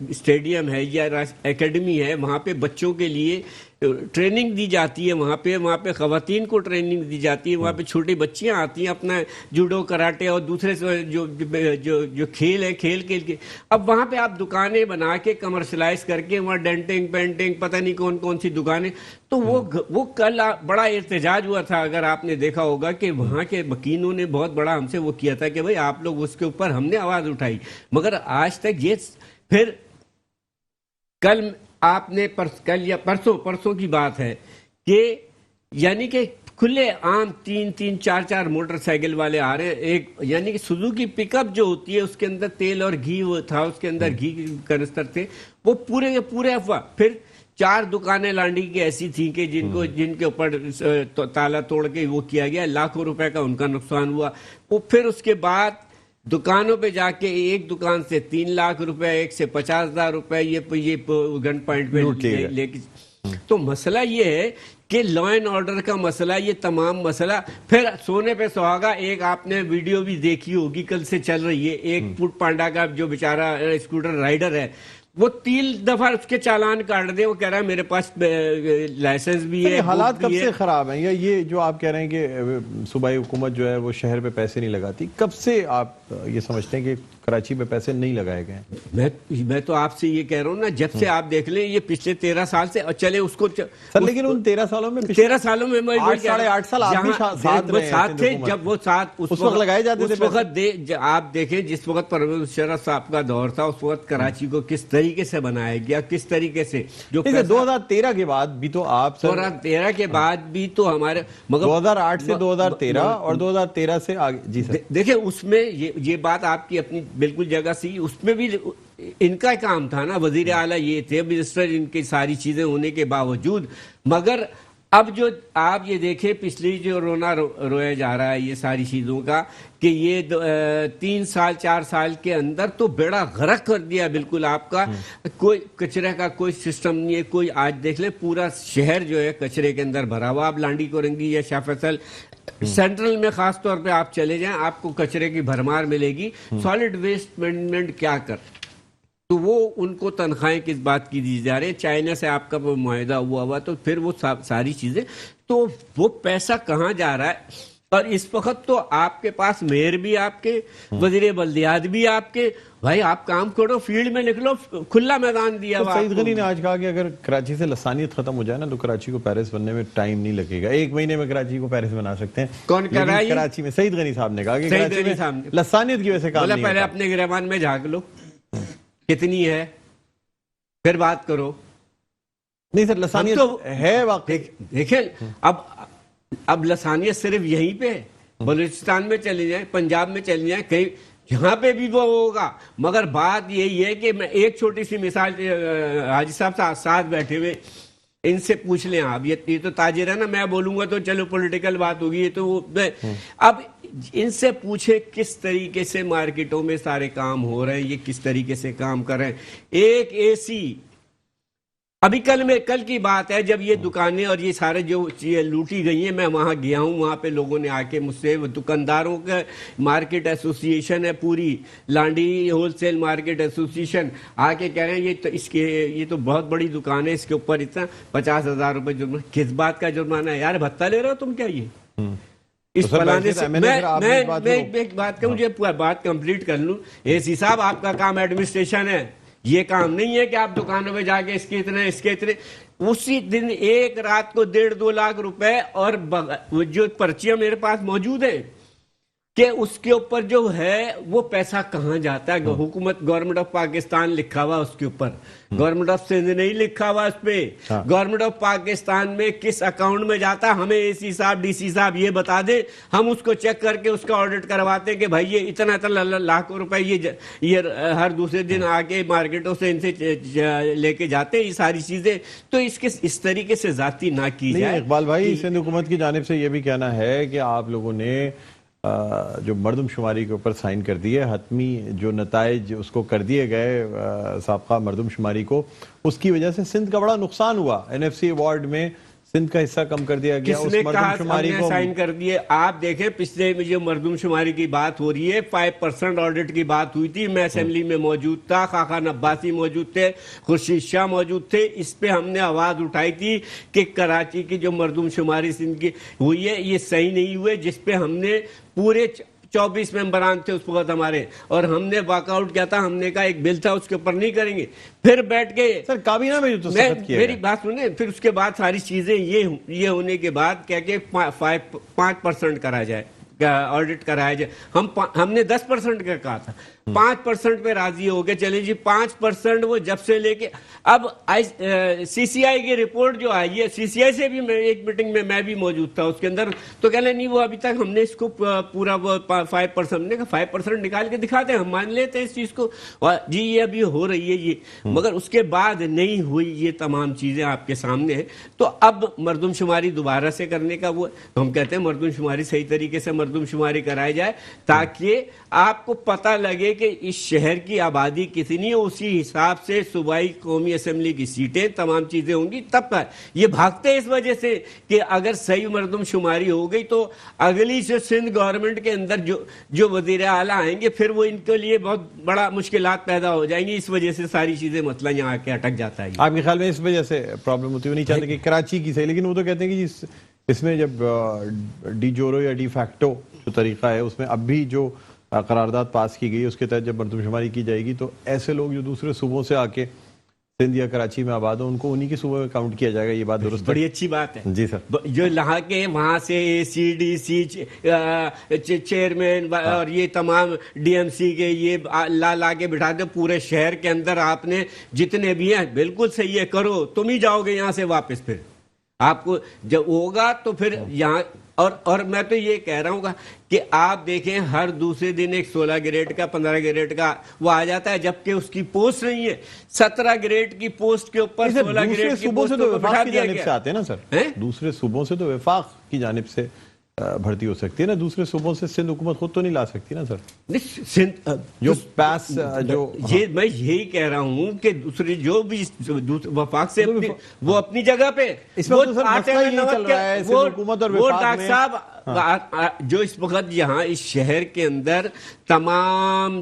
Stadium ہے یا academy ہے، وہاں پہ بچوں کے لیے ٹریننگ دی جاتی ہے، وہاں پہ خواتین کو ٹریننگ دی جاتی ہے، وہاں پہ چھوٹی بچیاں آتی ہیں اپنا جوڈو کراٹے اور دوسرے جو کھیل ہیں کھیل کے اب وہاں پہ آپ دکانیں بنا کے کمرشلائز کر کے وہاں ڈینٹنگ پینٹنگ پتہ نہیں کون کون سی دکانیں، تو وہ کل بڑا احتجاج ہوا تھا، اگر آپ نے دیکھا ہوگا کہ وہاں کے وکیلوں نے بہت بڑا ہم سے وہ کیا تھا کہ بھئی آپ لوگ اس کے اوپر، ہم نے آواز اٹھائی، مگر آج تک یہ پھر کل آپ نے کل یا پرسوں کی بات ہے کہ یعنی کہ کھلے عام 3-4 موٹر سائیکل والے آ رہے ہیں، ایک یعنی کہ سوزوکی پک اپ جو ہوتی ہے اس کے اندر تیل اور گھی تھا، اس کے اندر گھی کنستر تھے، وہ پورے افواہ، پھر 4 دکانیں لانڈی کی ایسی تھیں کہ جن کے اوپر تالا توڑ کے وہ کیا گیا، لاکھوں روپے کا ان کا نقصان ہوا، وہ پھر اس کے بعد دکانوں پہ جا کے ایک دکان سے 3 لاکھ روپے، ایک سے 50,000 روپے یہ گن پوائنٹ پہ لے کے، تو مسئلہ یہ ہے کہ لا اینڈ آرڈر کا مسئلہ، یہ تمام مسئلہ پھر سونے پہ سہاگا، ایک آپ نے ویڈیو بھی دیکھی ہوگی کل سے چل رہی ہے، ایک فوڈ پانڈا کا جو بیچارہ اسکوٹر رائڈر ہے، وہ 3 دفعہ اس کے چالان کاٹ دے، وہ کہہ رہا ہے میرے پاس لائسنس بھی ہے۔ حالات کب سے خراب ہیں، یا یہ جو آپ کہہ رہے ہیں کہ صوبائی حکومت جو ہے وہ شہر پہ پیسے نہیں لگاتی، کب سے آپ یہ سمجھتے ہیں کہ کراچی پہ پیسے نہیں لگائے گئے؟ میں تو آپ سے یہ کہہ رہا ہوں نا، جب سے آپ دیکھ لیں یہ پچھلے 13 سال سے چلے اس کو سر، لیکن ان 13 سالوں میں 13 سالوں میں 8 سال آپ بھی ساتھ تھے، جب وہ ساتھ اس وقت لگائے جاتے تھے۔ اس وقت آپ دیکھیں جس وقت پرویز مشرف صاحب کا دور تھا، اس وقت کراچی کو کس طریقے سے بنایا گیا، کس طریقے سے، جو 2013 کے بعد بھی تو آپ 2013 کے بعد بھی تو ہمارے، مگر 2008 سے 2013 اور 2013 سے آگے، جی سر دیکھیں اس میں یہ بات آپ کی اپنی بالکل جگہ سی، اس میں بھی ان کا کام تھا نا، وزیر اعلیٰ یہ تھے، منسٹر، ان کی ساری چیزیں ہونے کے باوجود، مگر اب جو آپ یہ دیکھیں پچھلی جو رونا رویا جا رہا ہے یہ ساری چیزوں کا، کہ یہ 3 سال 4 سال کے اندر تو بیڑا غرق کر دیا بالکل آپ کا، کوئی کچرے کا کوئی سسٹم نہیں ہے، کوئی آج دیکھ لیں پورا شہر جو ہے کچرے کے اندر بھرا ہوا، آپ لانڈی کورنگی یا شاہ فیصل سینٹرل میں خاص طور پہ آپ چلے جائیں، آپ کو کچرے کی بھرمار ملے گی، سالڈ ویسٹ مینجمنٹ کیا کر، تو وہ ان کو تنخواہیں کس بات کی دی جا رہی ہے، چائنا سے آپ کا وہ معاہدہ ہوا تو پھر وہ ساری چیزیں، تو وہ پیسہ کہاں جا رہا ہے، اور اس وقت تو آپ کے پاس میئر بھی آپ کے، وزیر بلدیات بھی آپ کے، بھائی آپ کام کرو، فیلڈ میں نکلو، کھلا میدان دیا ہوا۔ سعید غنی نے آج کہا کہ اگر کراچی سے لسانیت ختم ہو جائے نا تو کراچی کو پیرس بننے میں ٹائم نہیں لگے گا، 1 مہینے میں کراچی کو پیرس بنا سکتے ہیں۔ کون کہہ رہا ہے؟ کراچی میں سعید غنی صاحب نے کہا کہ کراچی میں لسانیت کی وجہ سے کام نہیں ہوتا۔ پہلے اپنے گریبان میں جھانک لو کتنی ہے، پھر بات کرو۔ نہیں سر، لسانیت ہے واقعی۔ دیکھیں اب لسانیت صرف یہیں پہ، بلوچستان میں چلے جائیں، پنجاب میں چلے جائیں، کہیں یہاں پہ بھی وہ ہوگا، مگر بات یہی ہے کہ میں ایک چھوٹی سی مثال، حاجی صاحب ساتھ بیٹھے ہوئے، ان سے پوچھ لیں آپ، یہ تو تاجر ہے نا، میں بولوں گا تو چلو پولیٹیکل بات ہوگی، یہ تو اب ان سے پوچھے کس طریقے سے مارکیٹوں میں سارے کام ہو رہے ہیں، یہ کس طریقے سے کام کر رہے ہیں، ایک اے سی، ابھی کل کی بات ہے جب یہ دکانیں اور یہ سارے جو چیزیں لوٹی گئی ہیں، میں وہاں گیا ہوں، وہاں پہ لوگوں نے آ کے مجھ سے، دکانداروں کا مارکیٹ ایسوسی ایشن ہے پوری، لانڈی ہول سیل مارکیٹ ایسوسی ایشن، آ کے کہہ رہے ہیں یہ تو بہت بڑی دکان ہے، اس کے اوپر اتنا 50,000 روپے جرمانہ، کس بات کا جرمانہ ہے یار، بھتہ لے رہے ہو تم کیا؟ یہ اس فلانے سے میں ایک بات کہوں، مجھے بات کمپلیٹ کر لوں، اے سی صاحب آپ کا کام ایڈمنسٹریشن ہے، یہ کام نہیں ہے کہ آپ دکانوں میں جا کے اس کے اتنے، اسی دن ایک رات کو 1.5-2 لاکھ روپے، اور جو پرچیاں میرے پاس موجود ہیں کہ اس کے اوپر جو ہے وہ پیسہ کہاں جاتا ہے، حکومت گورنمنٹ آف پاکستان لکھا ہوا اس کے اوپر، گورنمنٹ آف سندھ نہیں لکھا ہوا اس پہ، گورنمنٹ آف پاکستان میں کس اکاؤنٹ میں جاتا، ہمیں اے سی صاحب ڈی سی صاحب یہ بتا دیں، ہم اس کو چیک کر کے اس کا آڈٹ کرواتے کہ بھائی یہ اتنا لاکھوں روپے یہ ہر دوسرے دن آ کے مارکیٹوں سے ان سے لے کے جاتے ہیں، یہ ساری چیزیں، تو اس طریقے سے ذاتی نہ کی جائے۔ اقبال بھائی، سندھ حکومت کی جانب سے یہ بھی کہنا ہے کہ آپ لوگوں نے جو مردم شماری کے اوپر سائن کر دیے، حتمی جو نتائج اس کو کر دیے گئے سابقہ مردم شماری کو، اس کی وجہ سے سندھ کا بڑا نقصان ہوا، این ایف سی ایوارڈ میں سندھ کا حصہ کم کر دیا گیا، کس اس نے مردم کہا شماری ہم نے کو سائن کر دیے؟ آپ دیکھیں پچھلے میں جو مردم شماری کی بات ہو رہی ہے 5% آڈٹ کی بات ہوئی تھی، میں اسمبلی میں موجود تھا، خاقان عباسی موجود تھے، خورشید شاہ موجود تھے، اس پہ ہم نے آواز اٹھائی تھی کہ کراچی کی جو مردم شماری سندھ کی ہوئی ہے یہ صحیح نہیں ہوئے، جس پہ ہم نے پورے 24 ممبران تھے اس وقت ہمارے، اور ہم نے واک آؤٹ کیا تھا، ہم نے کہا ایک بل تھا اس کے اوپر نہیں کریں گے، پھر بیٹھ کے سر کابینہ میں جو تو سخت کیا میری بات سنیں، پھر اس کے بعد ساری چیزیں یہ ہونے کے بعد کیا کہ 5% کرا جائے، آڈٹ کرایا جائے، ہم نے 10% کا کہا تھا، 5% پہ راضی ہو گئے، چلیں جی 5% وہ جب سے لے کے اب سی سی آئی کی رپورٹ جو آئی ہے، سی سی آئی سے بھی میں ایک میٹنگ میں بھی موجود تھا، اس کے اندر تو کہہ لیں نہیں وہ ابھی تک ہم نے اس کو پورا 5%، ہم نے کہا 5% نکال کے دکھاتے ہیں، ہم مان لیتے ہیں اس چیز کو، جی یہ ابھی ہو رہی ہے یہ، مگر اس کے بعد نہیں ہوئی یہ تمام چیزیں آپ کے سامنے ہیں، تو اب مردم شماری دوبارہ سے کرنے کا وہ ہم کہتے ہیں مردم شماری صحیح طریقے سے مردم شماری کرائی جائے تاکہ آپ کو پتہ لگے کہ اس شہر کی آبادی کتنی ہے، اسی حساب سے صوبائی قومی اسمبلی کی سیٹیں تمام چیزیں ہوں گی، تب کا یہ بھاگتے اس وجہ سے کہ اگر صحیح مردم شماری ہو گئی تو اگلی سے سندھ گورنمنٹ کے اندر جو وزیر اعلیٰ آئیں گے پھر وہ ان کے لیے بہت بڑا مشکلات پیدا ہو جائیں گی، اس وجہ سے ساری چیزیں مسئلہ یہاں آ کے اٹک جاتا ہے۔ آپ کے خیال میں اس وجہ سے پرابلم ہوتی ہے؟ نہیں چاہتے کہ کراچی کی صحیح، لیکن وہ تو کہتے ہیں کہ اس میں جب ڈی جورو یا ڈی فیکٹو جو طریقہ ہے اس میں اب بھی جو قرارداد پاس کی گئی اس کے تحت جب مردم شماری کی جائے گی تو ایسے لوگ جو دوسرے صوبوں سے آ کے سندھ یا کراچی میں آباد ہوں ان کو انہی کے صوبے میں کاؤنٹ کیا جائے گا، یہ بات درست ہے؟ بڑی اچھی بات ہے جی سر، جو لہا کے وہاں سے اے سی ڈی سی چیئرمین اور یہ تمام ڈی ایم سی کے یہ لا کے بٹھا دے پورے شہر کے اندر، آپ نے جتنے بھی ہیں بالکل صحیح ہے، کرو، تم ہی جاؤ گے یہاں سے واپس، پھر آپ کو جب ہوگا تو پھر یہاں اور میں تو یہ کہہ رہا ہوں کہ آپ دیکھیں ہر دوسرے دن ایک 16 گریڈ کا 15 گریڈ کا وہ آ جاتا ہے، جبکہ اس کی پوسٹ نہیں ہے، 17 گریڈ کی پوسٹ کے اوپر 16 گریڈ کی پوسٹ کو بٹھا دیا گیا۔ سے آتے ہیں نا سر، دوسرے صوبوں سے تو وفاق کی جانب سے بھرتی ہو سکتی ہے نا، دوسرے صوبوں سے سندھ حکومت خود تو نہیں لا سکتی نا سر، جو پاس جو یہ میں یہی کہہ رہا ہوں کہ دوسری جو بھی وفاق سے وہ اپنی جگہ پہ وہ ڈاکٹر صاحب جو اس وقت یہاں اس شہر کے اندر تمام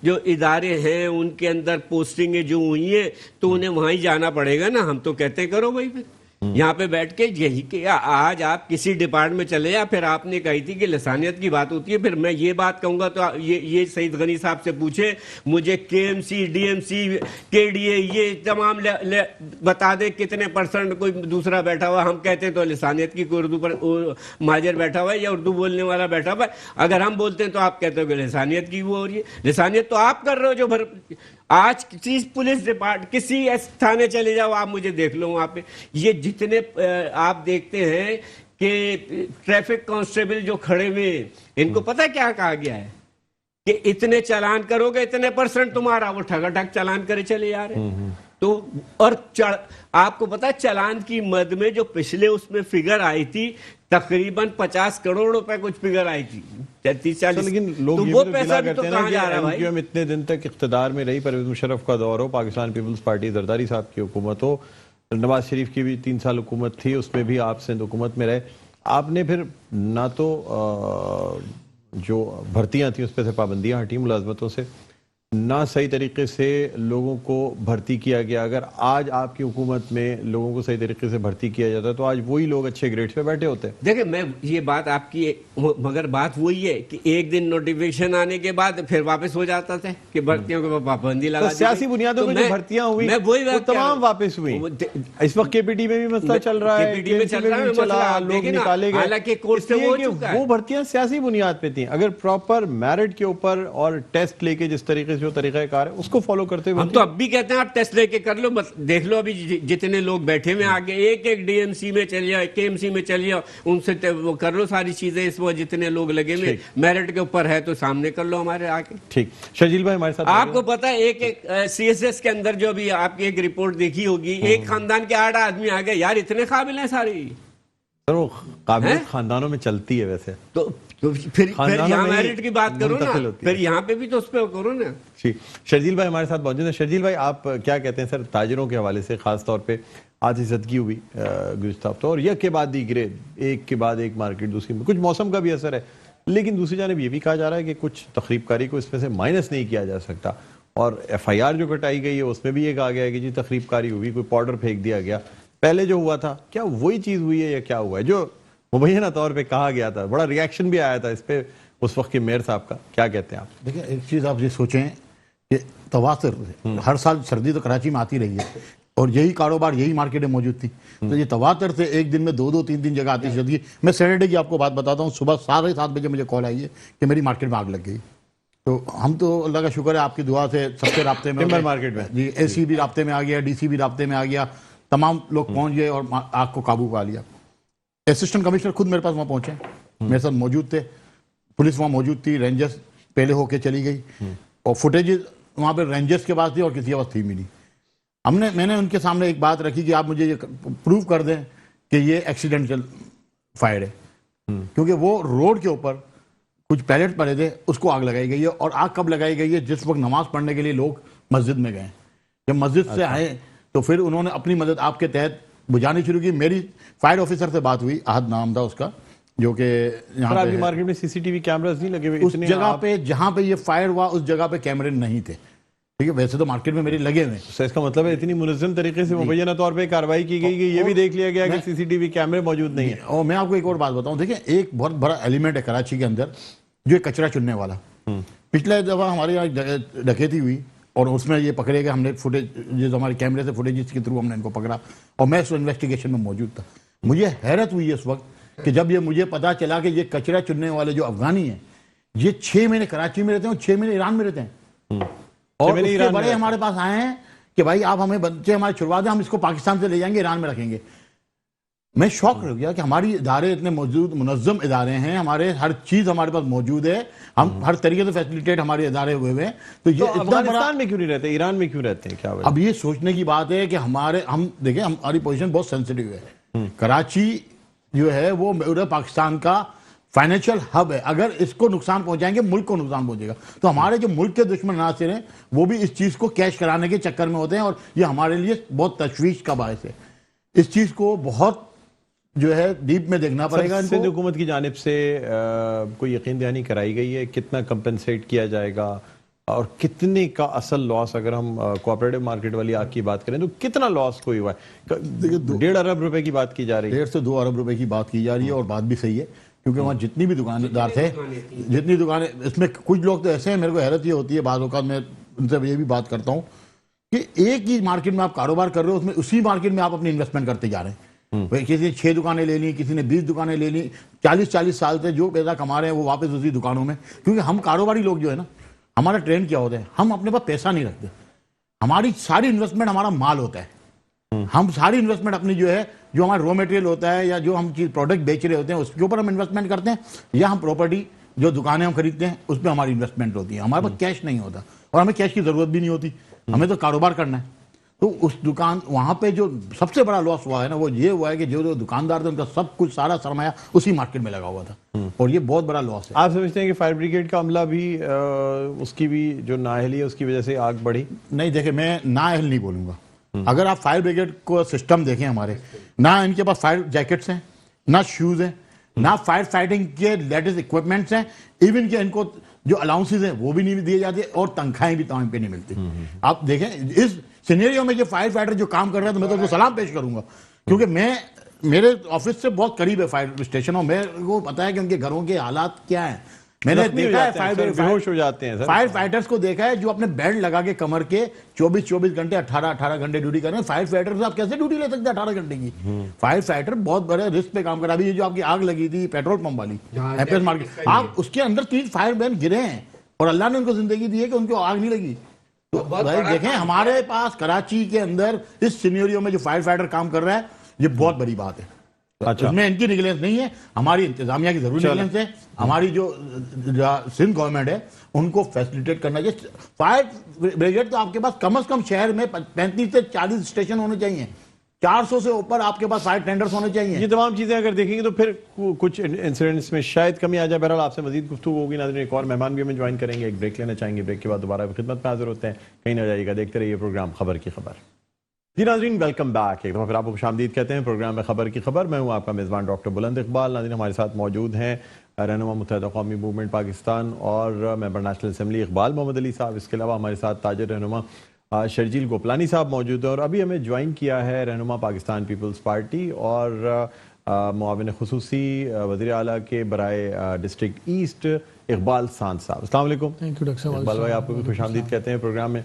جو ادارے ہیں ان کے اندر پوسٹنگیں جو ہوئی ہیں تو انہیں وہاں ہی جانا پڑے گا نا، ہم تو کہتے ہیں کرو بھائی، پھر یہاں پہ بیٹھ کے یہی کہ آج آپ کسی ڈپارٹمنٹ میں چلے جائیں، پھر آپ نے کہی تھی کہ لسانیت کی بات ہوتی ہے، پھر میں یہ بات کہوں گا تو یہ سعید غنی صاحب سے پوچھیں، مجھے K M C D M C K D اے یہ تمام بتا دیں کتنے % کوئی دوسرا بیٹھا ہوا، ہم کہتے ہیں تو لسانیت کی کوئی اردو پر ماجر بیٹھا ہوا ہے یا اردو بولنے والا بیٹھا ہوا ہے، اگر ہم بولتے ہیں تو آپ کہتے ہو کہ لسانیت کی وہ ہو رہی ہے، لسانیت تو آپ کر رہے ہو جو آج کسی پولیس ڈپارٹمنٹ کسی تھانے چلے جاؤ آپ مجھے دیکھ لو وہاں پہ یہ جتنے آپ دیکھتے ہیں کہ ٹریفک کانسٹیبل جو کھڑے ہوئے ان کو پتہ کیا کہا گیا ہے کہ اتنے چالان کرو گے اتنے % تمہارا، وہ ٹھگا ٹھگ چالان کرے چلے جا رہے ہیں، تو اور آپ کو پتا چالان کی مد میں جو پچھلے اس میں فگر آئی تھی تقریباً 50 کروڑ روپے کچھ فگر آئی تھی، 30-40، لیکن لوگ تو یہ وہ بھی پیسہ بھی تو کہتے ہیں کہاں نا جا رہا ہے کہ بھائی؟ ایم اتنے دن تک اقتدار میں رہی، پرویز مشرف کا دور ہو، پاکستان پیپلز پارٹی زرداری صاحب کی حکومت ہو، نواز شریف کی بھی 3 سال حکومت تھی، اس میں بھی آپ سندھ حکومت میں رہے، آپ نے پھر نہ تو جو بھرتیاں تھیں اس پہ سے پابندیاں ہٹی ملازمتوں سے، نہ صحیح طریقے سے لوگوں کو بھرتی کیا گیا۔ اگر آج آپ کی حکومت میں لوگوں کو صحیح طریقے سے بھرتی کیا جاتا تو آج وہی لوگ اچھے گریڈز پہ بیٹھے ہوتے۔ دیکھیں میں یہ بات آپ کی، مگر بات وہی ہے کہ ایک دن نوٹیفیکیشن آنے کے بعد پھر واپس ہو جاتا تھا کہ بھرتیوں کو پابندی لگا دی، سیاسی بنیادوں پہ جو بھرتیاں ہوئی وہ تمام واپس ہوئی۔ اس وقت کے پی ٹی میں بھی مسئلہ چل رہا ہے، KPT میں چل رہا ہے مسئلہ، لوگ نکالے گئے، حالانکہ کورٹ سے وہ ہو چکا ہے۔ وہ بھرتیاں سیاسی بنیاد پہ تھیں، اگر پراپر میرٹ کے اوپر اور ٹیسٹ لے کے جس طریقے سے جو طریقہ کار ہے اس کو فالو کرتے ہوئے، ہم تو اب بھی کہتے ہیں آپ ٹیسٹ لے کے کر لو، بس دیکھ لو ابھی جتنے لوگ بیٹھے ہوئے آگے ایک ڈی ایم سی میں چل جاؤ، کے ایم سی میں چل جاؤ، ان سے وہ کر لو ساری چیزیں، اس وقت جتنے لوگ لگے ہوئے میرٹ کے اوپر ہے تو سامنے کر لو ہمارے آگے۔ ٹھیک، شرجیل بھائی ہمارے ساتھ آپ کو پتا ہے ایک سی ایس ایس کے اندر جو بھی آپ کی ایک رپورٹ دیکھی ہوگی، ایک خاندان کے 8 آدمی آگے، یار اتنے قابل ہیں سارے، سر وہ قابلیت خاندانوں میں چلتی ہے ویسے، تو پھر یہاں میرٹ کی بات کرو نا، پھر یہاں پہ بھی تو اس پہ کرو نا۔ شرجیل بھائی ہمارے ساتھ موجود ہیں۔ شرجیل بھائی آپ کیا کہتے ہیں سر تاجروں کے حوالے سے، خاص طور پہ آدھی زدگی ہوئی گزشتہ ہفتہ اور یک کے بعد دیگرے ایک کے بعد ایک مارکیٹ دوسری میں کچھ موسم کا بھی اثر ہے لیکن دوسری جانب یہ بھی کہا جا رہا ہے کہ کچھ تخریب کاری کو اس میں سے مائنس نہیں کیا جا سکتا اور ایف آئی آر جو کٹائی گئی ہے اس میں بھی یہ کہا گیا ہے کہ جی تخریب کاری ہوئی کوئی پاؤڈر پھینک دیا گیا پہلے جو ہوا تھا کیا وہی چیز ہوئی ہے یا کیا ہوا ہے جو مبینہ طور پہ کہا گیا تھا بڑا ریاکشن بھی آیا تھا اس پہ اس وقت کے میئر صاحب کا کیا کہتے ہیں آپ دیکھیں ایک چیز آپ یہ سوچیں کہ تواتر ہر سال سردی تو کراچی میں آتی رہی ہے اور یہی کاروبار یہی مارکیٹیں موجود تھی تو یہ تواتر سے ایک دن میں دو تین جگہ آتی سردی میں سیٹرڈے کی آپ کو بات بتاتا ہوں صبح 7:30 بجے مجھے کال آئی ہے کہ میری مارکیٹ میں آگ لگ گئی تو ہم تو اللہ کا شکر ہے آپ کی دعا سے سب سے رابطے میں ٹمبر مارکیٹ میں جی اے سی بھی رابطے میں آ گیا ڈی سی بھی رابطے میں آ گیا تمام لوگ پہنچ گئے اور آگ کو قابو پا لیا اسسٹنٹ کمشنر خود میرے پاس وہاں پہنچے میرے ساتھ موجود تھے پولیس وہاں موجود تھی رینجرز پہلے ہو کے چلی گئی اور فوٹیجز وہاں پہ رینجرز کے پاس تھی اور کسی کے پاس تھی بھی نہیں میں نے ان کے سامنے ایک بات رکھی کہ آپ مجھے یہ پروف کر دیں کہ یہ ایکسیڈنٹل فائر ہے کیونکہ وہ روڈ کے اوپر کچھ پیلٹ پڑے تھے اس کو آگ لگائی گئی ہے اور آگ کب لگائی گئی ہے جس وقت نماز پڑھنے کے لیے لوگ مسجد میں گئے جب مسجد سے آئے تو پھر انہوں نے اپنی مدد آپ کے تحت بجھانی شروع کی میری فائر آفیسر سے بات ہوئی احد نام تھا اس کا جو کہ یہاں پہ مارکیٹ میں سی سی ٹی وی کیمراز نہیں لگے ہوئے اس جگہ پہ جہاں پہ یہ فائر ہوا اس جگہ پہ کیمرے نہیں تھے ٹھیک ہے ویسے تو مارکیٹ میں میرے لگے ہوئے اس کا مطلب ہے اتنی منظم طریقے سے مبینہ طور پہ کارروائی کی گئی کہ یہ بھی دیکھ لیا گیا کہ سی سی ٹی وی کیمرے موجود نہیں ہیں اور میں آپ کو ایک اور بات بتاؤں دیکھیں ایک بہت بڑا ایلیمنٹ ہے کراچی کے اندر جو کچرا چننے والا پچھلے دفعہ ہمارے یہاں ڈکیتی ہوئی اور اس میں یہ پکڑے گئے ہم نے فوٹیج ہمارے کیمرے سے فوٹیجز کے تھرو ہم نے ان کو پکڑا اور میں اس انویسٹیگیشن میں موجود تھا مجھے حیرت ہوئی اس وقت کہ جب یہ مجھے پتا چلا کہ یہ کچرا چننے والے جو افغانی ہیں یہ 6 مہینے کراچی میں رہتے ہیں اور 6 مہینے ایران میں رہتے ہیں اور اس کے بڑے ہمارے پاس آئے ہیں کہ بھائی آپ ہمیں بچے ہمارے چھڑوا دیں ہم اس کو پاکستان سے لے جائیں گے ایران میں رکھیں گے میں شوق ہو گیا کہ ہماری ادارے اتنے موجود منظم ادارے ہیں ہمارے ہر چیز ہمارے پاس موجود ہے ہم ہر طریقے سے فیسلیٹیٹ ہمارے ادارے ہوئے ہوئے ہیں تو یہ افغانستان میں کیوں نہیں رہتے ایران میں کیوں رہتے ہیں کیا وجہ اب یہ سوچنے کی بات ہے کہ ہم دیکھیں ہماری پوزیشن بہت سینسٹیو ہے کراچی جو ہے وہ پاکستان کا فائنینشیل ہب ہے اگر اس کو نقصان پہنچائیں گے ملک کو نقصان پہنچے گا تو ہمارے جو ملک کے دشمن عناصر ہیں وہ بھی اس چیز کو کیش کرانے کے چکر میں ہوتے ہیں اور یہ ہمارے لیے بہت تشویش کا باعث ہے اس چیز کو بہت جو ہے ڈیپ میں دیکھنا پڑے گا سندھ حکومت کی جانب سے کوئی یقین دہانی کرائی گئی ہے کتنا کمپنسیٹ کیا جائے گا اور کتنے کا اصل لاس اگر ہم کوآپریٹو مارکیٹ والی آگ کی بات کریں تو کتنا لاس کوئی ہوا ہے 1.5 ارب روپے کی بات کی جا رہی ہے 1.5 سے 2 ارب روپے کی بات کی جا رہی ہے اور بات بھی صحیح ہے کیونکہ وہاں جتنی بھی دکاندار تھے جتنی دکانیں اس میں کچھ لوگ تو ایسے ہیں میرے کو حیرت یہ ہوتی ہے بعض اوقات میں ان سے یہ بھی بات کرتا ہوں کہ ایک ہی مارکیٹ میں آپ کاروبار کر رہے ہو اس میں اسی مارکیٹ میں آپ اپنی انویسٹمنٹ کرتے جا رہے ہیں کسی نے 6 دکانیں لے لی کسی نے 20 دکانیں لے لی 40 سال سے جو پیسہ کما رہے ہیں وہ واپس اسی دکانوں میں کیونکہ ہم کاروباری لوگ جو ہے نا ہمارا ٹرینڈ کیا ہوتا ہے ہم اپنے پاس پیسہ نہیں رکھتے ہماری ساری انویسٹمنٹ ہمارا مال ہوتا ہے ہم ساری انویسٹمنٹ اپنی جو ہے جو ہمارا رو میٹیریل ہوتا ہے یا جو ہم چیز پروڈکٹ بیچ رہے ہوتے ہیں اس کے اوپر ہم انویسٹمنٹ کرتے ہیں یا ہم پراپرٹی جو دکانیں ہم خریدتے ہیں اس پہ ہماری انویسٹمنٹ ہوتی ہے ہمارے پاس کیش نہیں ہوتا اور ہمیں کیش کی ضرورت بھی نہیں ہوتی ہمیں تو کاروبار کرنا ہے تو اس دکان وہاں پہ جو سب سے بڑا لاس ہوا ہے نا وہ یہ ہوا ہے کہ جو دکاندار تھے ان کا سب کچھ سارا سرمایہ اسی مارکیٹ میں لگا ہوا تھا اور یہ بہت بڑا لاس ہے آپ سمجھتے ہیں کہ فائر بریگیڈ کا عملہ بھی اس کی بھی جو نااہلی ہے اس کی وجہ سے آگ بڑھی نہیں دیکھیں میں نااہل نہیں بولوں گا اگر آپ فائر بریگیڈ کو سسٹم دیکھیں ہمارے نہ ان کے پاس فائر جیکٹس ہیں نہ شوز ہیں نہ فائر فائٹنگ کے لیٹسٹ اکوپمنٹس ہیں ایون کہ ان کو جو الاؤنسز ہیں وہ بھی نہیں دیے جاتے اور تنخواہیں بھی ٹائم پہ نہیں ملتی آپ دیکھیں اس سینیریو میں جو فائر فائٹر جو کام کر رہے ہیں تو میں تو ان کو سلام پیش کروں گا کیونکہ میرے آفس سے بہت قریب ہے فائر اسٹیشن اور میرے کو پتا ہے کہ ان کے گھروں کے حالات کیا ہیں میں نے دیکھا ہے بیہوش ہو جاتے ہیں فائر فائٹرز کو دیکھا ہے جو اپنے بیلٹ لگا کے کمر کے 24 گھنٹے 18 گھنٹے ڈیوٹی کر رہے ہیں فائر فائٹر سے آپ کیسے ڈیوٹی لے سکتے ہیں 18 گھنٹے کی فائر فائٹر بہت بڑے رسک پہ کام کر رہا ہے ابھی یہ جو آپ کی آگ لگی تھی پیٹرول پمپ والی ایف ایس مارکیٹ آپ اس کے اندر 3 فائر مین گرے ہیں اور اللہ نے ان کو زندگی دی ہے کہ ان کو آگ نہیں لگی تو دیکھیں ہمارے پاس کراچی کے اندر اس سینیریو میں جو فائر فائٹر کام کر رہا ہے یہ بہت بڑی بات ہے اس میں ان کی نگلینس نہیں ہے ہماری انتظامیہ کی ضروری نگلینس ہے ہماری جو سندھ گورنمنٹ ہے ان کو فیسلیٹیٹ کرنا چاہیے فائر بریگیڈ تو آپ کے پاس کم از کم شہر میں 35 سے 40 اسٹیشن ہونے چاہیے 400 سے اوپر آپ کے پاس فائر ٹینڈرز ہونے چاہیے یہ تمام چیزیں اگر دیکھیں گے تو پھر کچھ انسیڈنٹس میں شاید کمی آ جائے بہرحال آپ سے مزید گفتگو ہوگی ناظرین ایک اور مہمان بھی ہمیں جوائن کریں گے ایک بریک لینا چاہیں گے بریک کے بعد دوبارہ خدمت میں حاضر ہوتے ہیں کہیں نہ جائیے گا دیکھتے رہیے پروگرام خبر کی خبر جی ناظرین ویلکم بیک، ایک دفعہ پھر آپ کو خوشامدید کہتے ہیں پروگرام میں خبر کی خبر. میں ہوں آپ کا میزبان ڈاکٹر بلند اقبال. ناظرین ہمارے ساتھ موجود ہیں رہنما متحدہ قومی موومنٹ پاکستان اور ممبر نیشنل اسمبلی اقبال محمد علی صاحب. اس کے علاوہ ہمارے ساتھ تاجر رہنما شرجیل گوپلانی صاحب موجود ہیں، اور ابھی ہمیں جوائن کیا ہے رہنما پاکستان پیپلز پارٹی اور معاون خصوصی وزیر اعلیٰ کے برائے ڈسٹرکٹ ایسٹ اقبال ساند صاحب. السلام علیکم. تھینک یو ڈاکٹر صاحب. اقبال بھائی آپ کو بھی خوش آمدید کہتے ہیں پروگرام میں.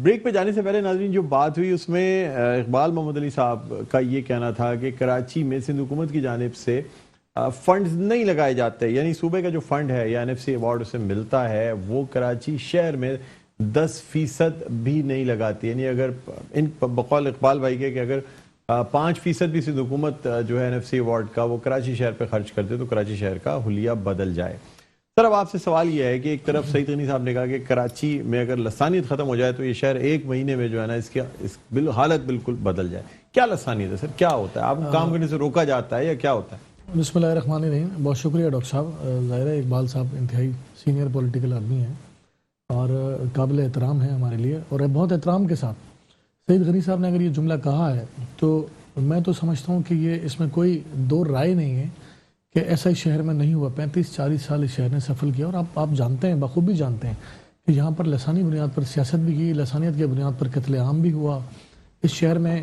بریک پہ جانے سے پہلے ناظرین جو بات ہوئی اس میں اقبال محمد علی صاحب کا یہ کہنا تھا کہ کراچی میں سندھ حکومت کی جانب سے فنڈز نہیں لگائے جاتے، یعنی صوبے کا جو فنڈ ہے یا NFC ایوارڈ اسے ملتا ہے وہ کراچی شہر میں 10% بھی نہیں لگاتی. یعنی اگر ان بقول اقبال بھائی کے کہ اگر 5% بھی سندھ حکومت جو ہے NFC ایوارڈ کا وہ کراچی شہر پہ خرچ کرتے تو کراچی شہر کا حلیہ بدل جائے. سر اب آپ سے سوال یہ ہے کہ ایک طرف سعید غنی صاحب نے کہا کہ کراچی میں اگر لسانیت ختم ہو جائے تو یہ شہر ایک مہینے میں جو ہے نا اس کی حالت بالکل بدل جائے. کیا لسانیت ہے سر؟ کیا ہوتا ہے؟ آپ کو کام کرنے سے روکا جاتا ہے یا کیا ہوتا ہے؟ بسم اللہ الرحمن الرحیم. بہت شکریہ ڈاکٹر صاحب. ظاہر ہے اقبال صاحب انتہائی سینئر پولیٹیکل آدمی ہیں اور قابل احترام ہیں ہمارے لیے، اور بہت احترام کے ساتھ سعید غنی صاحب نے اگر یہ جملہ کہا ہے تو میں تو سمجھتا ہوں کہ یہ اس میں کوئی دو رائے نہیں ہے کہ ایسا اس شہر میں نہیں ہوا. 35-40 سال اس شہر نے سفر کیا، اور آپ جانتے ہیں، بخوبی جانتے ہیں کہ یہاں پر لسانی بنیاد پر سیاست بھی کی، لسانیت کے بنیاد پر قتل عام بھی ہوا. اس شہر میں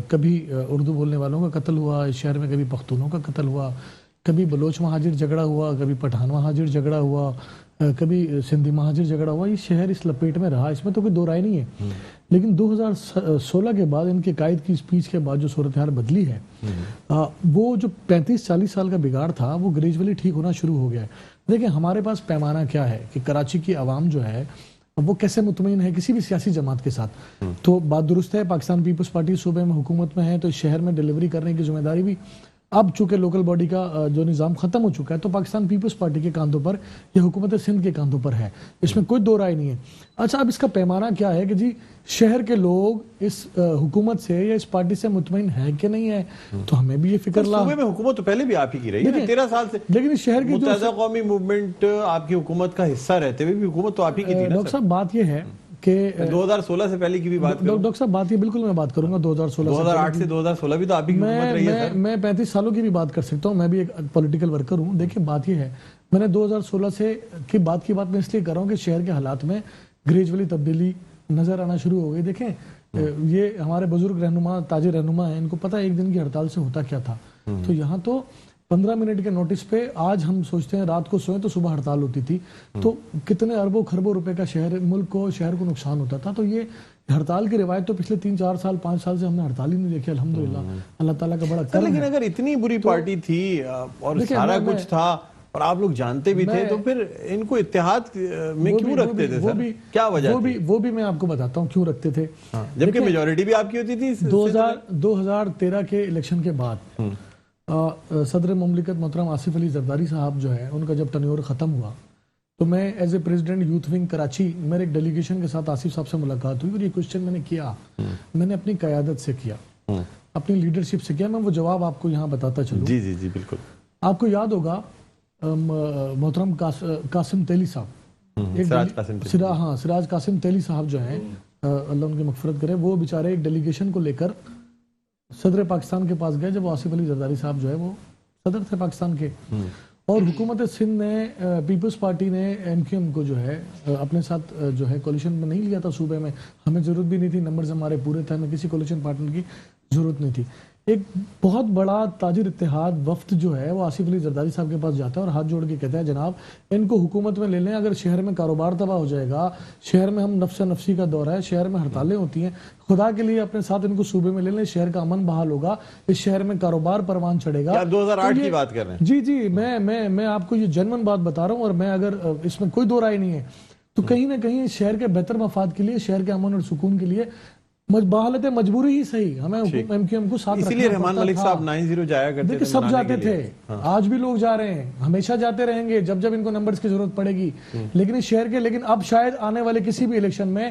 کبھی اردو بولنے والوں کا قتل ہوا، اس شہر میں کبھی پختونوں کا قتل ہوا، کبھی بلوچ مہاجر جھگڑا ہوا، کبھی پٹھان مہاجر جھگڑا ہوا، کبھی سندھی مہاجر جھگڑا ہوا. یہ شہر اس لپیٹ میں رہا، اس میں تو کوئی دو رائے نہیں ہے. لیکن 2016 کے بعد ان کے قائد کی اسپیچ کے بعد جو صورتحال بدلی ہے، وہ جو 35-40 سال کا بگاڑ تھا وہ گریجولی ٹھیک ہونا شروع ہو گیا ہے. دیکھیں ہمارے پاس پیمانہ کیا ہے کہ کراچی کی عوام جو ہے وہ کیسے مطمئن ہے کسی بھی سیاسی جماعت کے ساتھ. تو بات درست ہے، پاکستان پیپلز پارٹی صوبے میں حکومت میں ہے تو اس شہر میں ڈیلیوری کرنے کی ذمہ داری بھی اب چونکہ لوکل باڈی کا جو نظام ختم ہو چکا ہے تو پاکستان پیپلز پارٹی کے کاندھوں پر یا حکومت سندھ کے کاندھوں پر ہے. اس میں کوئی دو رائے نہیں ہے. اچھا اب اس کا پیمانہ کیا ہے کہ جی شہر کے لوگ اس حکومت سے یا اس پارٹی سے مطمئن ہے کہ نہیں ہے؟ تو ہمیں بھی یہ فکر صوبے میں حکومت تو پہلے بھی آپ ہی کی رہی ہے 13 سال سے، لیکن اس شہر کی متحدہ قومی موومنٹ آپ کی حکومت کا حصہ رہتے ہوئے بھی حکومت تو آپ ہی کی تھی نا. ڈاکٹر صاحب بات یہ ہے کہ 2016 سے پہلے کی بھی بات کروں. ڈاکٹر صاحب بات یہ بالکل میں بات کروں گا 2008 سے 2016 بھی تو آپ ہی کی حکومت رہی ہے. میں 35 سالوں کی بھی بات کر سکتا ہوں، میں بھی ایک پولیٹیکل ورکر ہوں. دیکھیں بات یہ ہے، میں نے 2016 سے کی بات میں اس لیے کر رہا ہوں کہ شہر کے حالات میں گریجولی تبدیلی نظر آنا شروع ہو گئی. دیکھیں یہ ہمارے بزرگ رہنما تاجر رہنما ہیں، ان کو پتہ ہے ایک دن کی ہڑتال سے ہوتا کیا تھا. تو یہاں تو 15 منٹ کے نوٹس پہ آج ہم سوچتے ہیں رات کو سوئیں تو صبح ہڑتال ہوتی تھی، تو کتنے اربوں خربوں روپے کا ملک کو شہر کو نقصان ہوتا تھا. تو یہ ہڑتال کی روایت تو پچھلے 3-4 سال 5 سال سے ہم نے ہڑتال ہی نہیں دیکھی. الحمدللہ اللہ تعالیٰ کا بڑا کرم ہے. لیکن اگر اتنی بری پارٹی تھی اور سارا کچھ تھا اور آپ لوگ جانتے بھی تھے تو پھر ان کو اتحاد میں کیوں رکھتے تھے سر؟ کیا وجہ تھی؟ وہ بھی میں آپ کو بتاتا ہوں کیوں رکھتے تھے. جبکہ میجورٹی بھی آپ کی ہوتی تھی. 2013 کے الیکشن کے بعد صدر مملکت محترم آصف علی زرداری صاحب جو ہے ان کا جب ٹنیور ختم ہوا تو میں as a president youth wing Karachi میرے ایک ڈیلیگیشن کے ساتھ آصف صاحب سے ملاقات ہوئی اور یہ کوشچن میں نے کیا، میں نے اپنی قیادت سے کیا، اپنی لیڈرشپ سے کیا. میں وہ جواب آپ کو یہاں بتاتا چلوں. جی جی جی بالکل. آپ کو یاد ہوگا محترم قاسم تیلی صاحب، سراج قاسم تیلی صاحب جو ہیں اللہ ان کی مغفرت کرے، وہ بیچارے ایک ڈیلیگیشن کو لے کر صدر پاکستان کے پاس گئے جب آصف علی زرداری صاحب جو ہے وہ صدر تھے پاکستان کے، اور حکومت سندھ نے پیپلز پارٹی نے MQM کو جو ہے اپنے ساتھ جو ہے کولیشن میں نہیں لیا تھا صوبے میں. ہمیں ضرورت بھی نہیں تھی، نمبرز ہمارے پورے تھے، ہمیں کسی کولیشن پارٹنر کی ضرورت نہیں تھی. ایک بہت بڑا تاجر اتحاد وفد جو ہے وہ آصف علی زرداری صاحب کے پاس جاتا ہے اور ہاتھ جوڑ کے کہتا ہے جناب ان کو حکومت میں لے لیں، اگر شہر میں کاروبار تباہ ہو جائے گا، شہر میں ہم نفس نفسی کا دور ہے، شہر میں ہڑتالیں ہوتی ہیں، خدا کے لیے اپنے ساتھ ان کو صوبے میں لے لیں، شہر کا امن بحال ہوگا، اس شہر میں کاروبار پروان چڑھے گا. 2008 کی بات کر رہے ہیں. جی میں آپ کو یہ جنون بات بتا رہا ہوں، اور میں اگر اس میں کوئی دو رائے نہیں ہے تو کہیں نہ کہیں شہر کے بہتر مفاد کے لیے، شہر کے امن اور سکون کے لیے بحالت مجبوری ہی صحیح ہمیں MQM کو ساتھ رکھنا پڑتا تھا. اسی لیے رحمان ملک صاحب 9-0 جایا کرتے تھے. سب جاتے تھے، آج بھی لوگ جا رہے ہیں، ہمیشہ جاتے رہیں گے جب ان کو نمبرز کی ضرورت پڑے گی. لیکن اس شہر کے اب شاید آنے والے کسی بھی الیکشن میں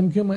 MQM